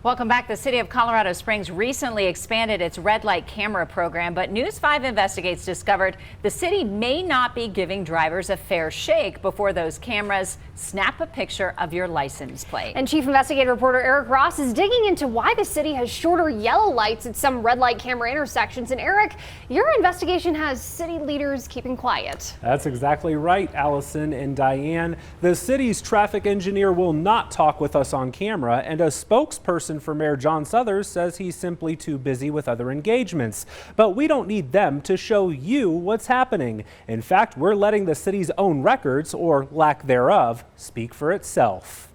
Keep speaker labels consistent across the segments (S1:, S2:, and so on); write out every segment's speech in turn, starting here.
S1: Welcome back. The city of Colorado Springs recently expanded its red light camera program, but News 5 Investigates discovered the city may not be giving drivers a fair shake before those cameras snap a picture of your license plate.
S2: And Chief Investigative Reporter Eric Ross is digging into why the city has shorter yellow lights at some red light camera intersections. And Eric, your investigation has city leaders keeping quiet.
S3: That's exactly right, Allison and Diane. The city's traffic engineer will not talk with us on camera, and a spokesperson for Mayor John Suthers says he's simply too busy with other engagements. But we don't need them to show you what's happening. In fact, we're letting the city's own records, or lack thereof, speak for itself.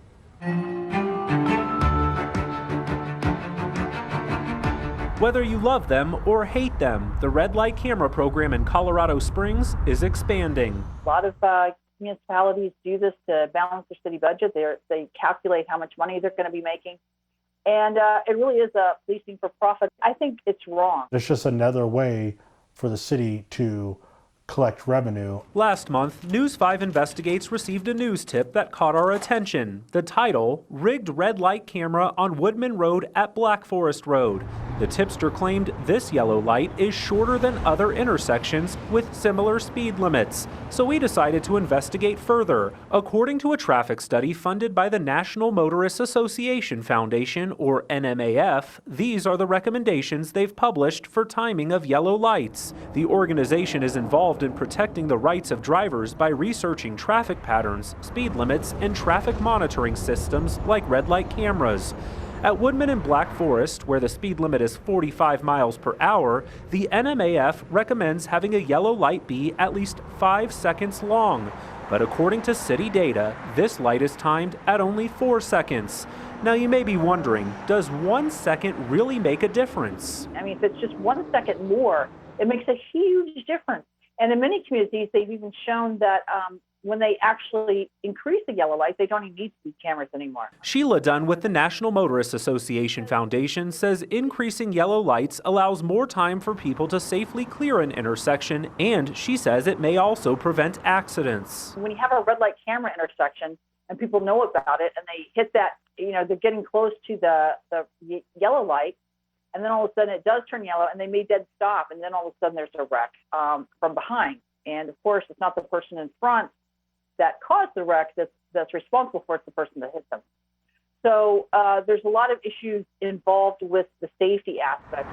S3: Whether you love them or hate them, the red light camera program in Colorado Springs is expanding.
S4: A lot of municipalities do this to balance their city budget. They calculate how much money they're going to be making. And it really is a policing for profit. I think it's wrong.
S5: It's just another way for the city to collect revenue.
S3: Last month, News 5 Investigates received a news tip that caught our attention. The title, Rigged Red Light Camera on Woodman Road at Black Forest Road. The tipster claimed this yellow light is shorter than other intersections with similar speed limits. So we decided to investigate further. According to a traffic study funded by the National Motorists Association Foundation, or NMAF, these are the recommendations they've published for timing of yellow lights. The organization is involved in protecting the rights of drivers by researching traffic patterns, speed limits, and traffic monitoring systems like red light cameras. At Woodman and Black Forest, where the speed limit is 45 miles per hour, the NMAF recommends having a yellow light be at least 5 seconds long. But according to city data, this light is timed at only 4 seconds. Now you may be wondering, does 1 second really make a difference?
S4: I mean, if it's just 1 second more, it makes a huge difference. And in many communities, they've even shown that when they actually increase the yellow light, they don't even need speed cameras anymore.
S3: Sheila Dunn with the National Motorists Association Foundation says increasing yellow lights allows more time for people to safely clear an intersection, and she says it may also prevent accidents.
S4: When you have a red light camera intersection and people know about it and they hit that, they're getting close to the yellow light, and then all of a sudden it does turn yellow and they may dead stop, and then all of a sudden there's a wreck from behind. And of course, it's not the person in front that caused the wreck that's responsible for it, it's the person that hit them. So there's a lot of issues involved with the safety aspect.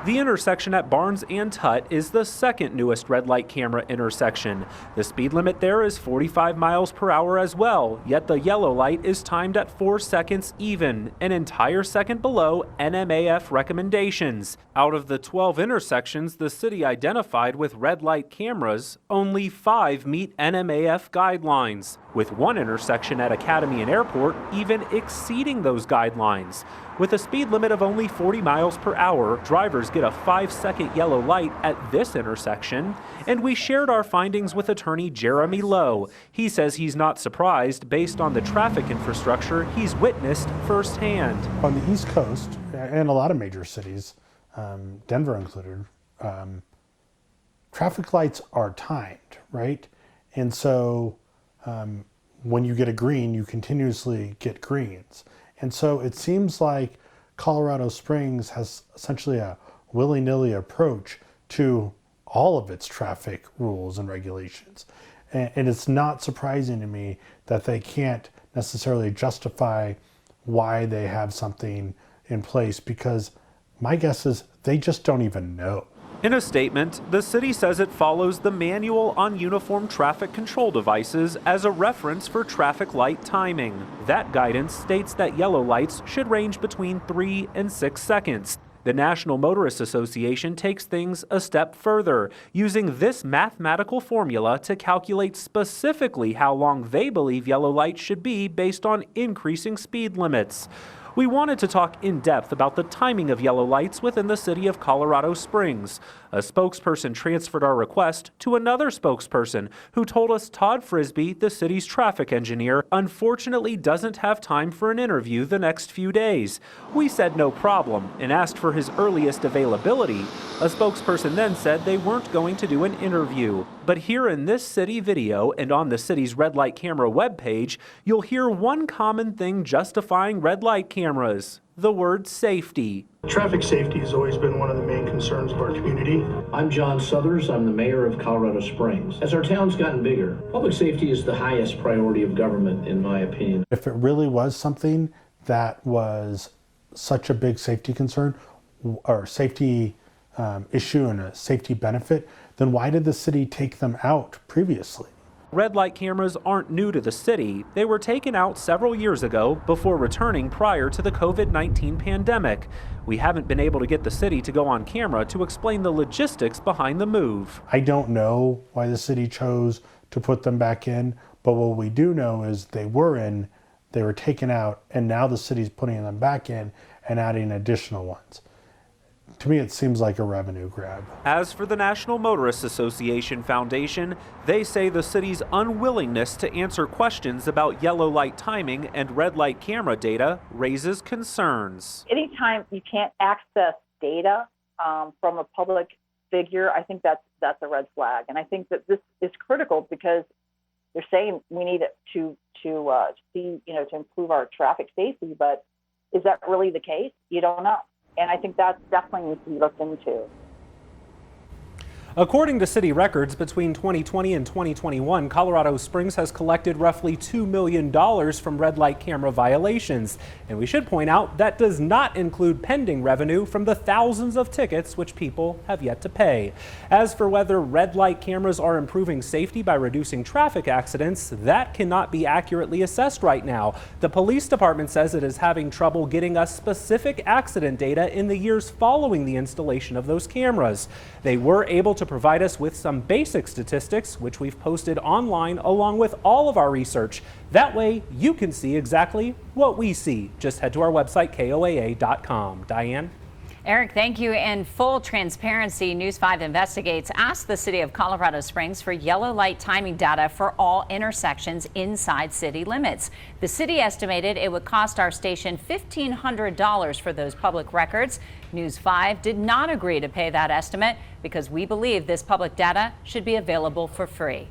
S3: The intersection at Barnes and Tutt is the second newest red light camera intersection. The speed limit there is 45 miles per hour as well, yet the yellow light is timed at 4 seconds even, an entire second below NMAF recommendations. Out of the 12 intersections the city identified with red light cameras, only 5 meet NMAF guidelines, with one intersection at Academy and Airport even exceeding those guidelines. With a speed limit of only 40 miles per hour, drivers get a 5-second yellow light at this intersection. And we shared our findings with attorney Jeremy Lowe. He says he's not surprised based on the traffic infrastructure he's witnessed firsthand.
S5: On the East Coast, and a lot of major cities, Denver included, traffic lights are timed, right? And so when you get a green, you continuously get greens. And so it seems like Colorado Springs has essentially a willy-nilly approach to all of its traffic rules and regulations. And it's not surprising to me that they can't necessarily justify why they have something in place, because my guess is they just don't even know.
S3: In a statement, the city says it follows the Manual on Uniform Traffic Control Devices as a reference for traffic light timing. That guidance states that yellow lights should range between 3 and 6 seconds. The National Motorists Association takes things a step further, using this mathematical formula to calculate specifically how long they believe yellow lights should be based on increasing speed limits. We wanted to talk in depth about the timing of yellow lights within the city of Colorado Springs. A spokesperson transferred our request to another spokesperson who told us Todd Frisbee, the city's traffic engineer, unfortunately doesn't have time for an interview the next few days. We said no problem and asked for his earliest availability. A spokesperson then said they weren't going to do an interview. But here in this city video and on the city's red light camera webpage, you'll hear one common thing justifying red light cameras: the word safety.
S6: Traffic safety has always been one of the main concerns of our community.
S7: I'm John Suthers. I'm the mayor of Colorado Springs. As our town's gotten bigger, public safety is the highest priority of government, in my opinion.
S5: If it really was something that was such a big safety concern or safety issue and a safety benefit, then why did the city take them out previously?
S3: Red light cameras aren't new to the city. They were taken out several years ago before returning prior to the COVID-19 pandemic. We haven't been able to get the city to go on camera to explain the logistics behind the move.
S5: I don't know why the city chose to put them back in, but what we do know is they were taken out, and now the city's putting them back in and adding additional ones. To me, it seems like a revenue grab.
S3: As for the National Motorists Association Foundation, they say the city's unwillingness to answer questions about yellow light timing and red light camera data raises concerns.
S4: Anytime you can't access data from a public figure, I think that's a red flag. And I think that this is critical because they're saying we need it to improve our traffic safety, but is that really the case? You don't know. And I think that definitely needs to be looked into.
S3: According to city records, between 2020 and 2021, Colorado Springs has collected roughly $2 million from red light camera violations. And we should point out that does not include pending revenue from the thousands of tickets which people have yet to pay. As for whether red light cameras are improving safety by reducing traffic accidents, that cannot be accurately assessed right now. The police department says it is having trouble getting us specific accident data in the years following the installation of those cameras. They were able to provide us with some basic statistics, which we've posted online along with all of our research. That way you can see exactly what we see. Just head to our website, KOAA.com. Diane?
S1: Eric, thank you. In full transparency, News 5 Investigates asked the city of Colorado Springs for yellow light timing data for all intersections inside city limits. The city estimated it would cost our station $1,500 for those public records. News 5 did not agree to pay that estimate because we believe this public data should be available for free.